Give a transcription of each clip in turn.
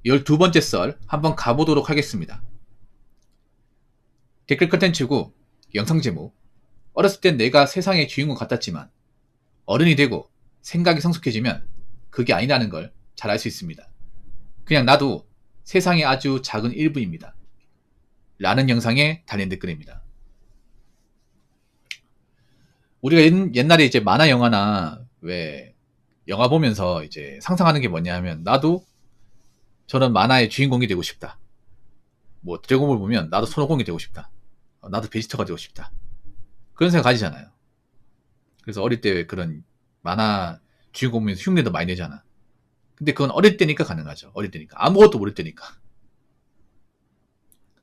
12번째 썰 한번 가보도록 하겠습니다. 댓글 컨텐츠고 영상 제목. 어렸을 땐 내가 세상의 주인공 같았지만 어른이 되고 생각이 성숙해지면 그게 아니라는 걸 잘 알 수 있습니다. 그냥 나도 세상의 아주 작은 일부입니다. 라는 영상에 달린 댓글입니다. 우리가 옛날에 이제 만화 영화나 왜 영화 보면서 이제 상상하는 게 뭐냐 하면 나도 저런 만화의 주인공이 되고 싶다. 뭐 드래곤볼 보면 나도 손오공이 되고 싶다. 나도 베지터가 되고 싶다. 그런 생각 가지잖아요. 그래서 어릴 때 그런 만화 주인공 보면서 흉내도 많이 내잖아. 근데 그건 어릴 때니까 가능하죠. 어릴 때니까. 아무것도 모를 때니까.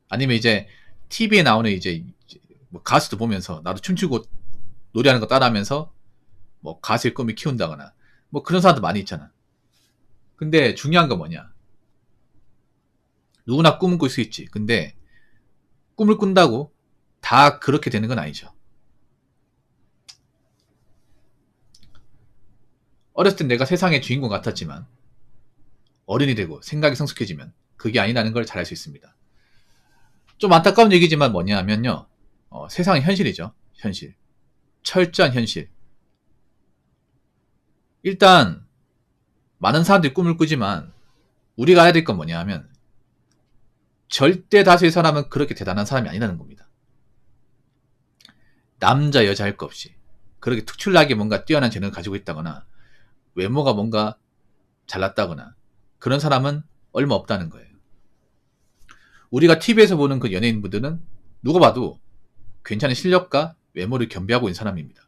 아니면 이제 TV에 나오는 이제 뭐 가수도 보면서 나도 춤추고 노래하는 거 따라하면서 뭐 가수의 꿈을 키운다거나 뭐 그런 사람도 많이 있잖아. 근데 중요한 건 뭐냐. 누구나 꿈은 꿀 수 있지. 근데 꿈을 꾼다고 다 그렇게 되는 건 아니죠. 어렸을 땐 내가 세상의 주인공 같았지만 어른이 되고 생각이 성숙해지면 그게 아니라는 걸 잘 알 수 있습니다. 좀 안타까운 얘기지만 뭐냐면요. 세상은 현실이죠. 현실. 철저한 현실. 일단 많은 사람들이 꿈을 꾸지만 우리가 알아야 될 건 뭐냐 하면 절대 다수의 사람은 그렇게 대단한 사람이 아니라는 겁니다. 남자 여자 할 것 없이 그렇게 특출나게 뭔가 뛰어난 재능을 가지고 있다거나 외모가 뭔가 잘났다거나 그런 사람은 얼마 없다는 거예요. 우리가 TV에서 보는 그 연예인분들은 누가 봐도 괜찮은 실력과 외모를 겸비하고 있는 사람입니다.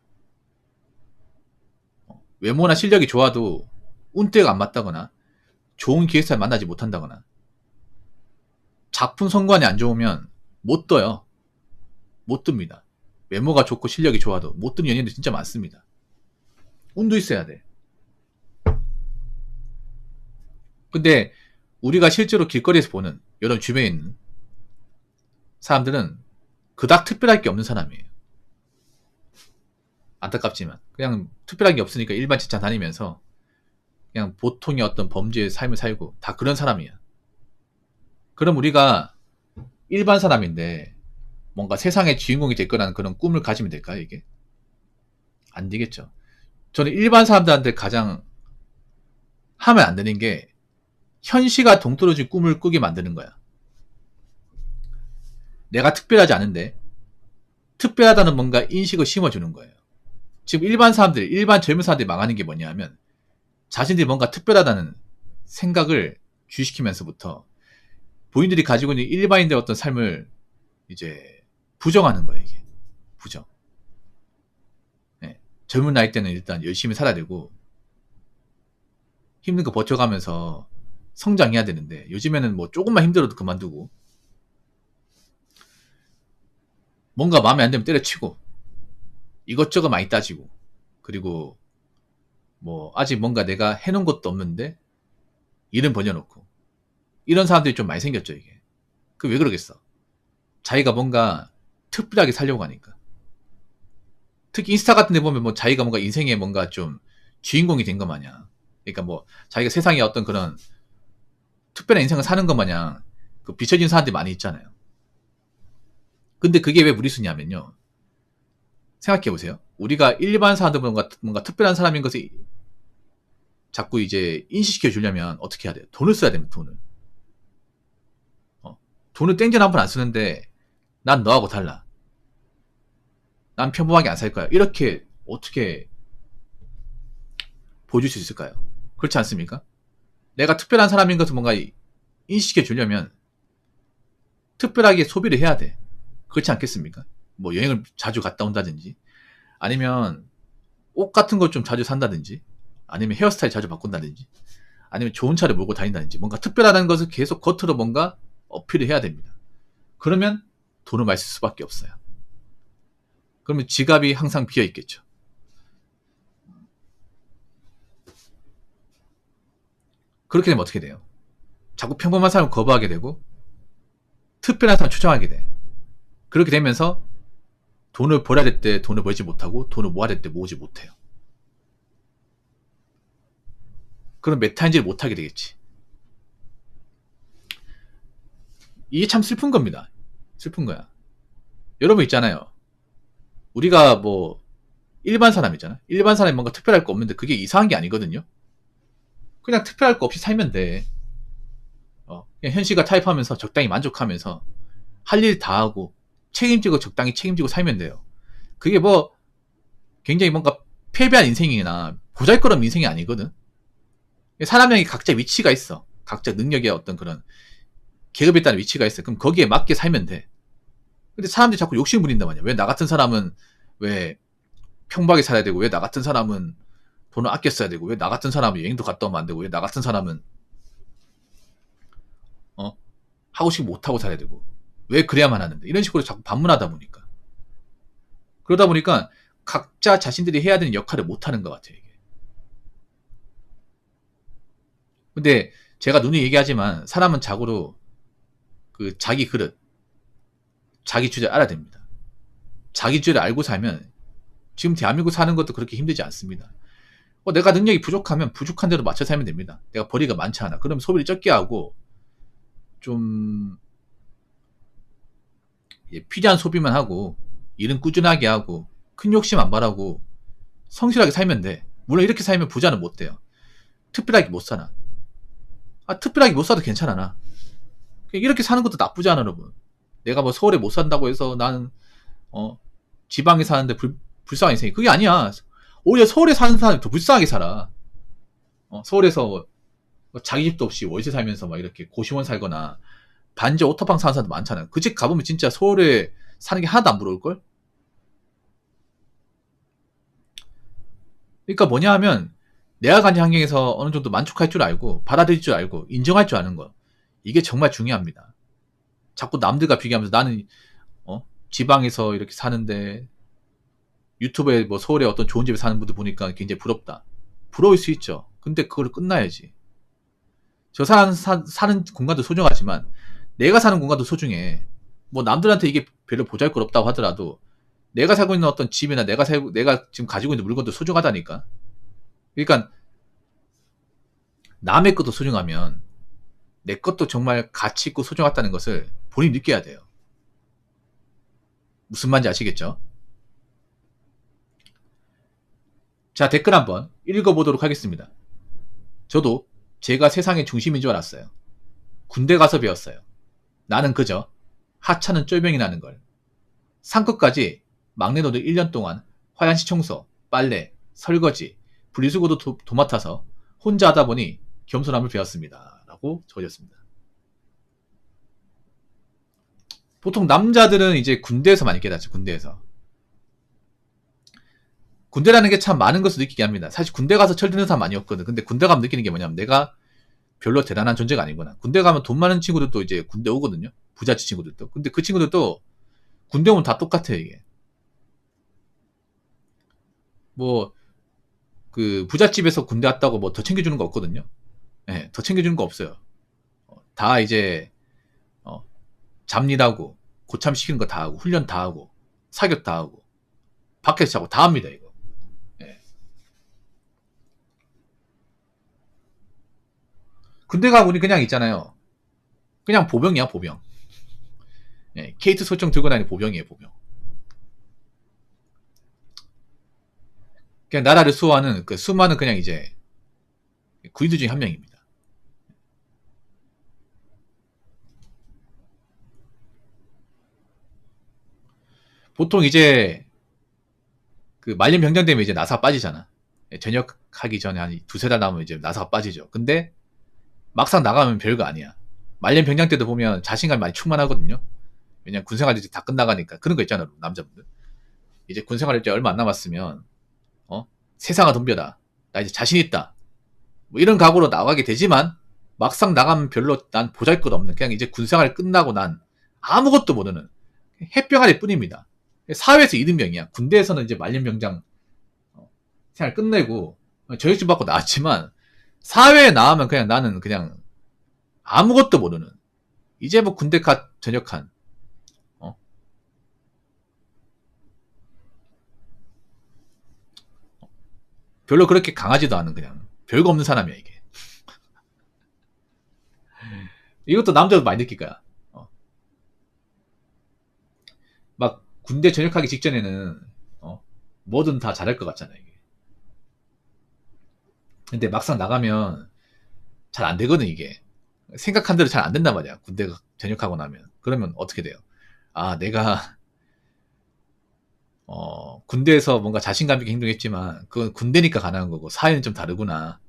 외모나 실력이 좋아도 운때가 안 맞다거나 좋은 기획사를 만나지 못한다거나 작품 성과이 안 좋으면 못 떠요. 못 뜹니다. 외모가 좋고 실력이 좋아도 못 뜨는 연예인들 진짜 많습니다. 운도 있어야 돼. 근데 우리가 실제로 길거리에서 보는 여러분 주변에 있는 사람들은 그닥 특별할 게 없는 사람이에요. 안타깝지만 그냥 특별한 게 없으니까 일반 직장 다니면서 그냥 보통의 어떤 범죄의 삶을 살고 다 그런 사람이야. 그럼 우리가 일반 사람인데 뭔가 세상의 주인공이 될 거라는 그런 꿈을 가지면 될까요, 이게? 안 되겠죠. 저는 일반 사람들한테 가장 하면 안 되는 게 현실과 동떨어진 꿈을 꾸게 만드는 거야. 내가 특별하지 않은데 특별하다는 뭔가 인식을 심어주는 거예요. 지금 일반 사람들, 일반 젊은 사람들이 망하는 게 뭐냐 하면 자신들이 뭔가 특별하다는 생각을 주시키면서부터 본인들이 가지고 있는 일반인들의 어떤 삶을 이제 부정하는 거예요, 이게. 부정. 네. 젊은 나이 때는 일단 열심히 살아야 되고 힘든 거 버텨가면서 성장해야 되는데 요즘에는 뭐 조금만 힘들어도 그만두고 뭔가 마음에 안 들면 때려치고 이것저것 많이 따지고 그리고 뭐 아직 뭔가 내가 해놓은 것도 없는데 일은 벌려놓고 이런 사람들이 좀 많이 생겼죠, 이게. 그 왜 그러겠어? 자기가 뭔가 특별하게 살려고 하니까. 특히 인스타 같은 데 보면 뭐 자기가 뭔가 인생에 뭔가 좀 주인공이 된 것 마냥, 그러니까 뭐 자기가 세상에 어떤 그런 특별한 인생을 사는 것 마냥 그 비춰진 사람들이 많이 있잖아요. 근데 그게 왜 무리수냐면요. 생각해보세요. 우리가 일반 사람들 뭔가 특별한 사람인 것을 자꾸 이제 인식시켜 주려면 어떻게 해야 돼요? 돈을 써야 됩니다, 돈을. 돈을 땡전 한 번 안 쓰는데 난 너하고 달라. 난 평범하게 안 살 거야. 이렇게 어떻게 보여줄 수 있을까요? 그렇지 않습니까? 내가 특별한 사람인 것을 뭔가 인식시켜 주려면 특별하게 소비를 해야 돼. 그렇지 않겠습니까? 뭐 여행을 자주 갔다 온다든지 아니면 옷 같은 걸 좀 자주 산다든지 아니면 헤어스타일 자주 바꾼다든지 아니면 좋은 차를 몰고 다닌다든지 뭔가 특별하다는 것을 계속 겉으로 뭔가 어필을 해야 됩니다. 그러면 돈을 많이 쓸 수밖에 없어요. 그러면 지갑이 항상 비어 있겠죠. 그렇게 되면 어떻게 돼요? 자꾸 평범한 사람을 거부하게 되고 특별한 사람을 추정하게 돼. 그렇게 되면서 돈을 벌어야 될 때 돈을 벌지 못하고 돈을 모아야 될 때 모으지 못해요. 그럼 메타인지를 못하게 되겠지. 이게 참 슬픈 겁니다. 슬픈 거야. 여러분 있잖아요. 우리가 뭐 일반 사람 있잖아. 일반 사람이 뭔가 특별할 거 없는데 그게 이상한 게 아니거든요. 그냥 특별할 거 없이 살면 돼. 그냥 현실과 타협하면서 적당히 만족하면서 할 일 다 하고 책임지고 적당히 책임지고 살면 돼요. 그게 뭐 굉장히 뭔가 패배한 인생이나 보잘것없는 인생이 아니거든. 사람에게 각자 위치가 있어. 각자 능력의 어떤 그런 계급에 따른 위치가 있어. 그럼 거기에 맞게 살면 돼. 근데 사람들이 자꾸 욕심 부린단 말이야. 왜 나 같은 사람은 왜 평범하게 살아야 되고, 왜 나 같은 사람은 돈을 아껴 써야 되고, 왜 나 같은 사람은 여행도 갔다 오면 안 되고, 왜 나 같은 사람은 하고 싶으면 못하고 살아야 되고, 왜 그래야만 하는데, 이런 식으로 자꾸 반문하다 보니까, 그러다 보니까 각자 자신들이 해야 되는 역할을 못하는 것 같아요. 이게. 근데 제가 누누이 얘기하지만 사람은 자고로 그 자기 그릇, 자기 주제를 알아야 됩니다. 자기 주제를 알고 살면 지금 대한민국 사는 것도 그렇게 힘들지 않습니다. 내가 능력이 부족하면 부족한 대로 맞춰 살면 됩니다. 내가 벌이가 많지 않아. 그럼 소비를 적게 하고 좀 필요한 소비만 하고 일은 꾸준하게 하고 큰 욕심 안 바라고 성실하게 살면 돼. 물론 이렇게 살면 부자는 못 돼요. 특별하게 못 살아. 특별하게 못 살아도 괜찮아 나. 이렇게 사는 것도 나쁘지 않아 여러분. 내가 뭐 서울에 못 산다고 해서 나는 지방에 사는데 불쌍하게 생겨. 그게 아니야. 오히려 서울에 사는 사람이 더 불쌍하게 살아. 서울에서 자기 집도 없이 월세 살면서 막 이렇게 고시원 살거나 반지 오타방 사는 사람도 많잖아요. 그 집 가보면 진짜 서울에 사는 게 하나도 안 부러울걸? 그러니까 뭐냐 하면 내가 가는 환경에서 어느 정도 만족할 줄 알고 받아들일 줄 알고 인정할 줄 아는 거. 이게 정말 중요합니다. 자꾸 남들과 비교하면서 나는 지방에서 이렇게 사는데 유튜브에 뭐 서울에 어떤 좋은 집에 사는 분들 보니까 굉장히 부럽다. 부러울 수 있죠. 근데 그걸 끝나야지. 저 사는 공간도 소중하지만 내가 사는 공간도 소중해. 뭐 남들한테 이게 별로 보잘것없다고 하더라도 내가 살고 있는 어떤 집이나 내가 지금 가지고 있는 물건도 소중하다니까. 그러니까 남의 것도 소중하면 내 것도 정말 가치 있고 소중하다는 것을 본인이 느껴야 돼요. 무슨 말인지 아시겠죠? 자, 댓글 한번 읽어보도록 하겠습니다. 저도 제가 세상의 중심인 줄 알았어요. 군대 가서 배웠어요. 나는 그저 하찮은 쫄병이 나는 걸. 상급까지 막내노들 1년 동안 화장실 청소, 빨래, 설거지, 분리수거도 도맡아서 혼자 하다 보니 겸손함을 배웠습니다. 라고 적어졌습니다. 보통 남자들은 이제 군대에서 많이 깨닫죠. 군대에서. 군대라는 게 참 많은 것을 느끼게 합니다. 사실 군대 가서 철드는 사람 많이 없거든. 근데 군대 가면 느끼는 게 뭐냐면 내가 별로 대단한 존재가 아니구나. 군대 가면 돈 많은 친구들도 이제 군대 오거든요. 부잣집 친구들도. 근데 그 친구들도 군대 오면 다 똑같아요, 이게. 뭐, 그 부잣집에서 군대 왔다고 뭐 더 챙겨주는 거 없거든요. 네, 더 챙겨주는 거 없어요. 다 이제 잡일하고 고참 시키는 거 다 하고 훈련 다 하고 사격 다 하고 밖에서 자고 다 합니다, 이거. 네. 군대 가보니 그냥 있잖아요. 그냥 보병이야, 보병. 네, 케이트 소총 들고 다니는 보병이에요, 보병. 그냥 나라를 수호하는 그 수많은 그냥 이제 구이들 중에 한 명입니다. 보통 이제 그 말년 병장 되면 이제 나사 빠지잖아. 전역하기 전에 한 두세 달 남으면 이제 나사가 빠지죠. 근데 막상 나가면 별거 아니야. 말년 병장 때도 보면 자신감이 많이 충만하거든요. 왜냐면 군생활 이제 다 끝나가니까. 그런 거 있잖아, 남자분들. 이제 군생활 이제 얼마 안 남았으면 세상아 덤벼라. 나 이제 자신 있다. 뭐 이런 각오로 나가게 되지만 막상 나가면 별로 난 보잘것없는 그냥 이제 군생활 끝나고 난 아무것도 모르는 햇병아리 뿐입니다. 사회에서 이등병이야. 군대에서는 이제 말년병장 생활 끝내고 저격증 받고 나왔지만 사회에 나오면 그냥 나는 그냥 아무것도 모르는 이제 뭐 군대 가 전역한 별로 그렇게 강하지도 않은 그냥 별거 없는 사람이야 이게. 이것도 남자도 많이 느낄 거야. 군대 전역하기 직전에는 뭐든 다 잘할 것 같잖아요. 이게. 근데 막상 나가면 잘 안 되거든 이게. 생각한 대로 잘 안 된단 말이야. 군대 전역하고 나면. 그러면 어떻게 돼요? 아, 내가 군대에서 뭔가 자신감 있게 행동했지만 그건 군대니까 가능한 거고 사회는 좀 다르구나.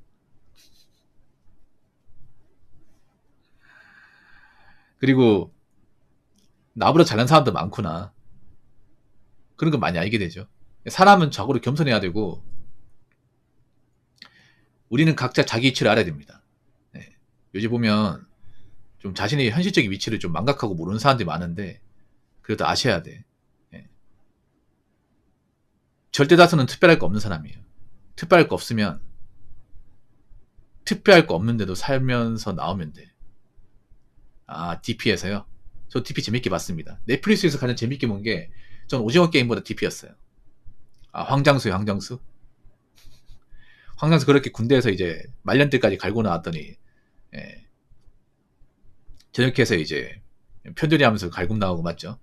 그리고 나보다 잘난 사람도 많구나. 그런 거 많이 알게 되죠. 사람은 적으로 겸손해야 되고 우리는 각자 자기 위치를 알아야 됩니다. 네. 요즘 보면 좀 자신의 현실적인 위치를 좀 망각하고 모르는 사람들이 많은데 그래도 아셔야 돼. 네. 절대 다수는 특별할 거 없는 사람이에요. 특별할 거 없으면 특별할 거 없는데도 살면서 나오면 돼. 아, DP에서요? 저 DP 재밌게 봤습니다. 넷플릭스에서 가장 재밌게 본 게 전 오징어 게임보다 DP였어요. 아, 황장수요, 황장수. 황장수 그렇게 군대에서 이제 말년 때까지 갈고 나왔더니 예, 전역해서 이제 편들이 하면서 갈굼 나오고 맞죠?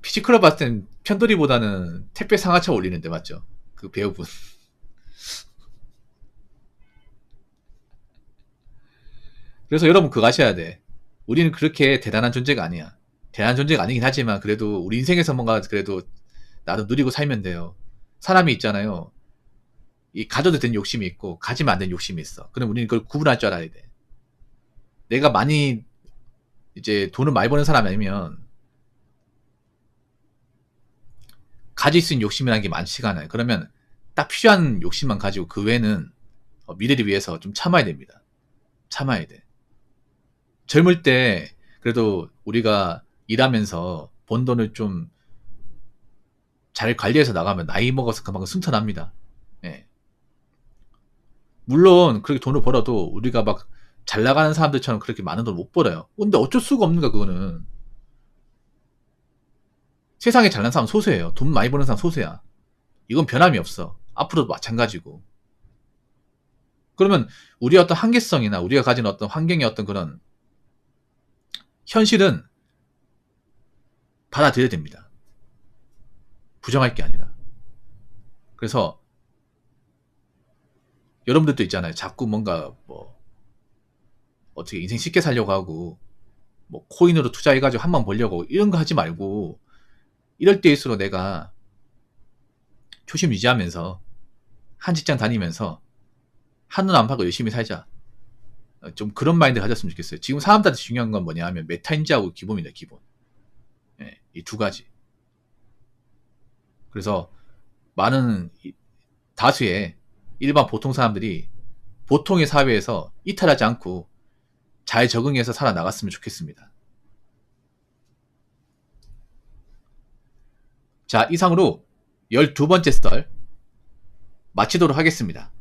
피지컬로 봤을 땐 편돌이보다는 택배 상하차 올리는데 맞죠? 그 배우분. 그래서 여러분 그거 아셔야 돼. 우리는 그렇게 대단한 존재가 아니야. 대단한 존재가 아니긴 하지만 그래도 우리 인생에서 뭔가 그래도 나도 누리고 살면 돼요. 사람이 있잖아요. 이 가져도 되는 욕심이 있고 가지면 안 되는 욕심이 있어. 그럼 우리는 그걸 구분할 줄 알아야 돼. 내가 많이 이제 돈을 많이 버는 사람이 아니면 가질 수 있는 욕심이라는 게 많지가 않아요. 그러면 딱 필요한 욕심만 가지고 그 외에는 미래를 위해서 좀 참아야 됩니다. 참아야 돼. 젊을 때 그래도 우리가 일하면서 번 돈을 좀 잘 관리해서 나가면 나이 먹어서 그만큼 순탄합니다. 예. 물론 그렇게 돈을 벌어도 우리가 막 잘 나가는 사람들처럼 그렇게 많은 돈을 못 벌어요. 근데 어쩔 수가 없는 거야 그거는. 세상에 잘난 사람 소수예요. 돈 많이 버는 사람 소수야. 이건 변함이 없어. 앞으로도 마찬가지고. 그러면 우리의 어떤 한계성이나 우리가 가진 어떤 환경의 어떤 그런 현실은 받아들여야 됩니다. 부정할 게 아니라. 그래서 여러분들도 있잖아요. 자꾸 뭔가 뭐 어떻게 인생 쉽게 살려고 하고 뭐 코인으로 투자해가지고 한 번 벌려고 이런 거 하지 말고 이럴 때일수록 내가 초심 유지하면서 한 직장 다니면서 한눈 안 파고 열심히 살자. 좀 그런 마인드 가졌으면 좋겠어요. 지금 사람들한테 중요한 건 뭐냐 하면 메타인지하고 기본입니다. 기본. 예, 이 두 가지. 그래서 많은 다수의 일반 보통 사람들이 보통의 사회에서 이탈하지 않고 잘 적응해서 살아나갔으면 좋겠습니다. 자, 이상으로 12번째 썰 마치도록 하겠습니다.